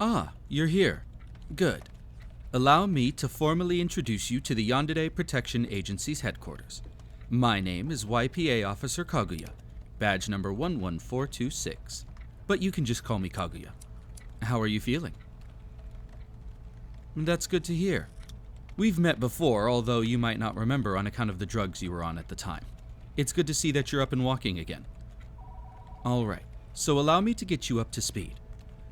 Ah, you're here. Good. Allow me to formally introduce you to the Yandere Protection Agency's headquarters. My name is YPA Officer Kaguya, badge number 11426. But you can just call me Kaguya. How are you feeling? That's good to hear. We've met before, although you might not remember on account of the drugs you were on at the time. It's good to see that you're up and walking again. Alright, so allow me to get you up to speed.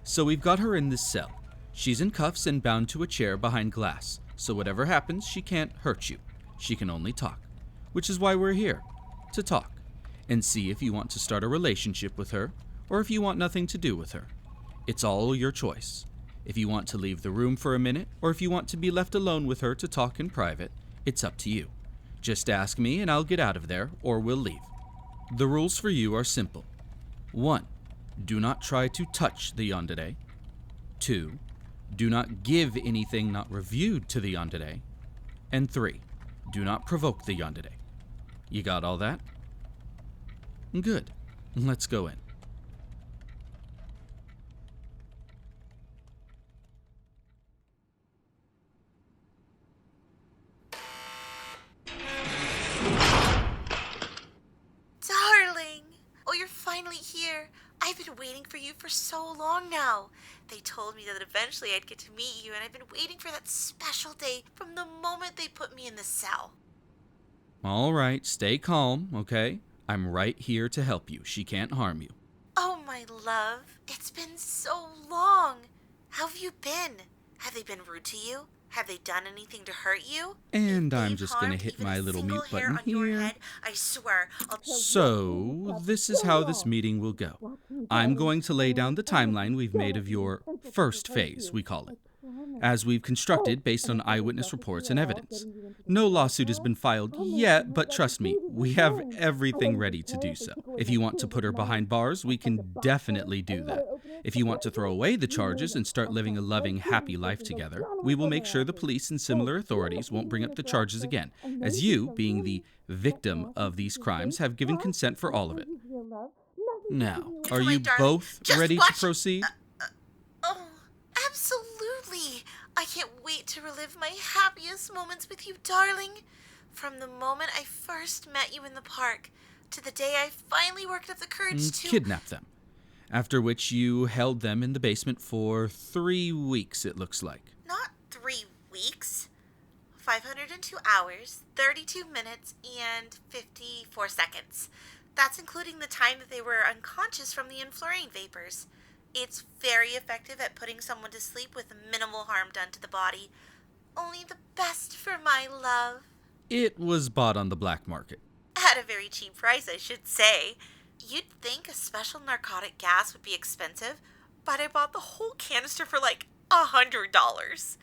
So we've got her in this cell. She's in cuffs and bound to a chair behind glass, so whatever happens, she can't hurt you. She can only talk. Which is why we're here, to talk, and see if you want to start a relationship with her, or if you want nothing to do with her. It's all your choice. If you want to leave the room for a minute, or if you want to be left alone with her to talk in private, it's up to you. Just ask me and I'll get out of there, or we'll leave. The rules for you are simple. 1. Do not try to touch the yandere. 2. Do not give anything not reviewed to the yandere. And 3. Do not provoke the yandere. You got all that? Good. Let's go in. Darling! Oh, you're finally here. I've been waiting for you for so long now. They told me that eventually I'd get to meet you, and I've been waiting for that special day from the moment they put me in the cell. All right, stay calm, okay? I'm right here to help you. She can't harm you. Oh, my love. It's been so long. How have you been? Have they been rude to you? Have they done anything to hurt you? And I'm just going to hit my little mute button here. Head, I swear, So, this is how this meeting will go. I'm going to lay down the timeline we've made of your first phase, we call it, as we've constructed based on eyewitness reports and evidence. No lawsuit has been filed yet, but trust me, we have everything ready to do so. If you want to put her behind bars, we can definitely do that. If you want to throw away the charges and start living a loving, happy life together, we will make sure the police and similar authorities won't bring up the charges again, as you, being the victim of these crimes, have given consent for all of it. Now, are you both ready to proceed? Oh, absolutely. I can't wait to relive my happiest moments with you, darling. From the moment I first met you in the park to the day I finally worked up the courage to kidnap them. After which you held them in the basement for 3 weeks, it looks like. Not 3 weeks. 502 hours, 32 minutes, and 54 seconds. That's including the time that they were unconscious from the enflurane vapors. It's very effective at putting someone to sleep with minimal harm done to the body. Only the best for my love. It was bought on the black market. At a very cheap price, I should say. You'd think a special narcotic gas would be expensive, but I bought the whole canister for like $100.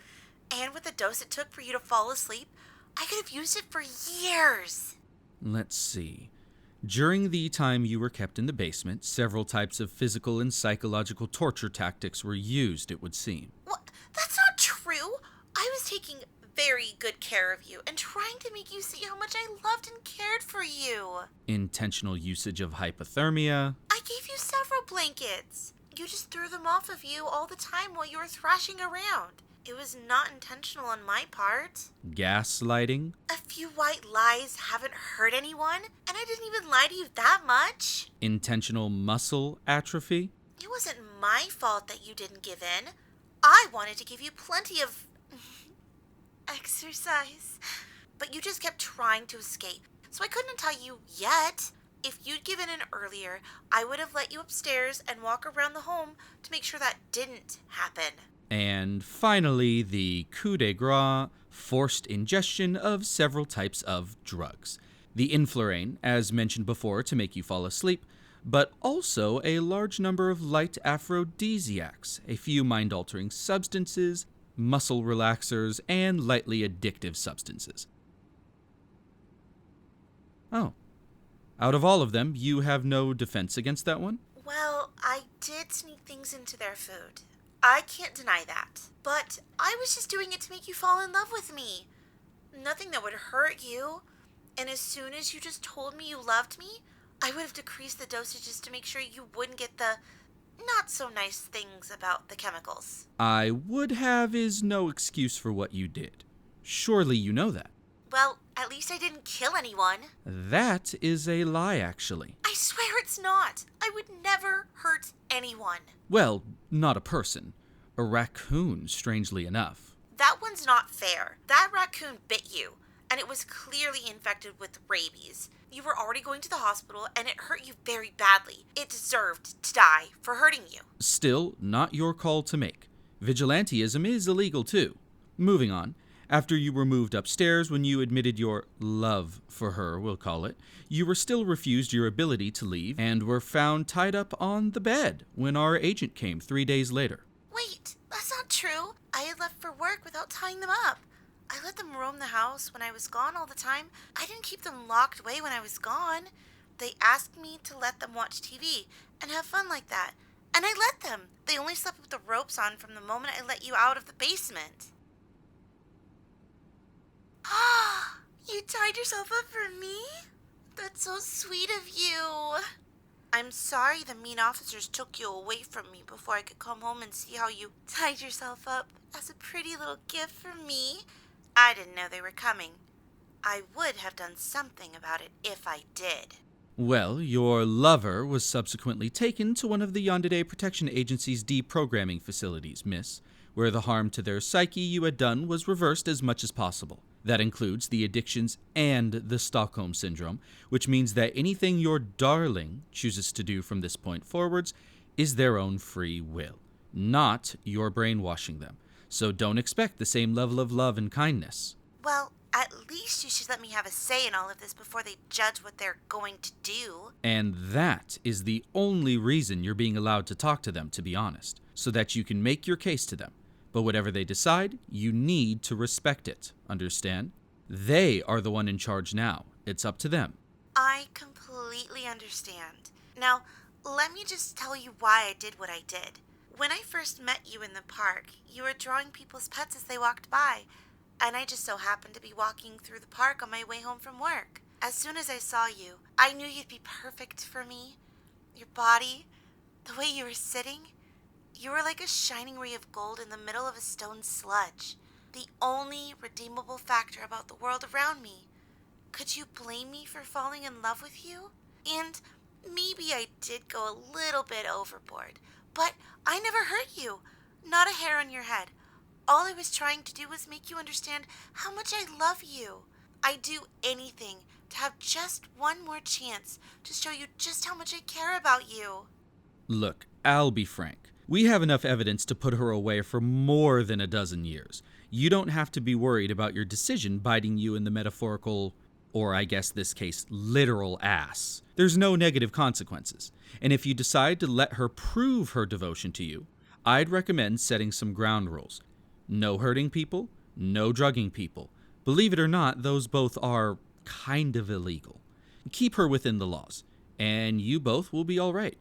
And with the dose it took for you to fall asleep, I could have used it for years. Let's see. During the time you were kept in the basement, several types of physical and psychological torture tactics were used, it would seem. What? That's not true. I was taking very good care of you and trying to make you see how much I loved and cared for you. Intentional usage of hypothermia. I gave you several blankets. You just threw them off of you all the time while you were thrashing around. It was not intentional on my part. Gaslighting. A few white lies haven't hurt anyone, and I didn't even lie to you that much. Intentional muscle atrophy. It wasn't my fault that you didn't give in. I wanted to give you plenty of exercise, but you just kept trying to escape, so I couldn't tell you yet. If you'd given in earlier, I would have let you upstairs and walk around the home to make sure that didn't happen. And finally, the coup de grace, forced ingestion of several types of drugs. The enflurane, as mentioned before, to make you fall asleep, but also a large number of light aphrodisiacs, a few mind-altering substances, muscle relaxers, and lightly addictive substances. Oh. Out of all of them, you have no defense against that one? Well, I did sneak things into their food. I can't deny that. But I was just doing it to make you fall in love with me. Nothing that would hurt you. And as soon as you just told me you loved me, I would have decreased the dosages to make sure you wouldn't get the not so nice things about the chemicals. I would have is no excuse for what you did. Surely you know that. Well, at least I didn't kill anyone. That is a lie, actually. I swear it's not. I would never hurt anyone. Well, not a person. A raccoon, strangely enough. That one's not fair. That raccoon bit you, and it was clearly infected with rabies. You were already going to the hospital, and it hurt you very badly. It deserved to die for hurting you. Still, not your call to make. Vigilantism is illegal, too. Moving on. After you were moved upstairs when you admitted your love for her, we'll call it, you were still refused your ability to leave and were found tied up on the bed when our agent came 3 days later. Wait, that's not true. I had left for work without tying them up. I let them roam the house when I was gone all the time. I didn't keep them locked away when I was gone. They asked me to let them watch TV and have fun like that. And I let them. They only slept with the ropes on from the moment I let you out of the basement. Ah, you tied yourself up for me? That's so sweet of you. I'm sorry the mean officers took you away from me before I could come home and see how you tied yourself up as a pretty little gift for me. I didn't know they were coming. I would have done something about it if I did. Well, your lover was subsequently taken to one of the Yandere Protection Agency's deprogramming facilities, miss, where the harm to their psyche you had done was reversed as much as possible. That includes the addictions and the Stockholm Syndrome, which means that anything your darling chooses to do from this point forwards is their own free will, not your brainwashing them. So don't expect the same level of love and kindness. Well, at least you should let me have a say in all of this before they judge what they're going to do. And that is the only reason you're being allowed to talk to them, to be honest, so that you can make your case to them. But whatever they decide, you need to respect it, understand? They are the one in charge now. It's up to them. I completely understand. Now, let me just tell you why I did what I did. When I first met you in the park, you were drawing people's pets as they walked by, and I just so happened to be walking through the park on my way home from work. As soon as I saw you, I knew you'd be perfect for me. Your body, the way you were sitting, you were like a shining ray of gold in the middle of a stone sludge. The only redeemable factor about the world around me. Could you blame me for falling in love with you? And maybe I did go a little bit overboard, but I never hurt you. Not a hair on your head. All I was trying to do was make you understand how much I love you. I'd do anything to have just one more chance to show you just how much I care about you. Look, I'll be frank. We have enough evidence to put her away for more than a dozen years. You don't have to be worried about your decision biting you in the metaphorical, or I guess this case, literal ass. There's no negative consequences. And if you decide to let her prove her devotion to you, I'd recommend setting some ground rules. No hurting people, no drugging people. Believe it or not, those both are kind of illegal. Keep her within the laws, and you both will be all right.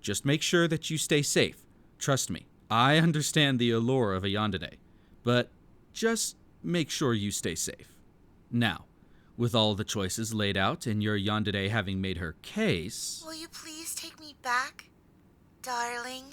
Just make sure that you stay safe. Trust me, I understand the allure of a yandere, but just make sure you stay safe. Now, with all the choices laid out and your yandere having made her case... Will you please take me back, darling?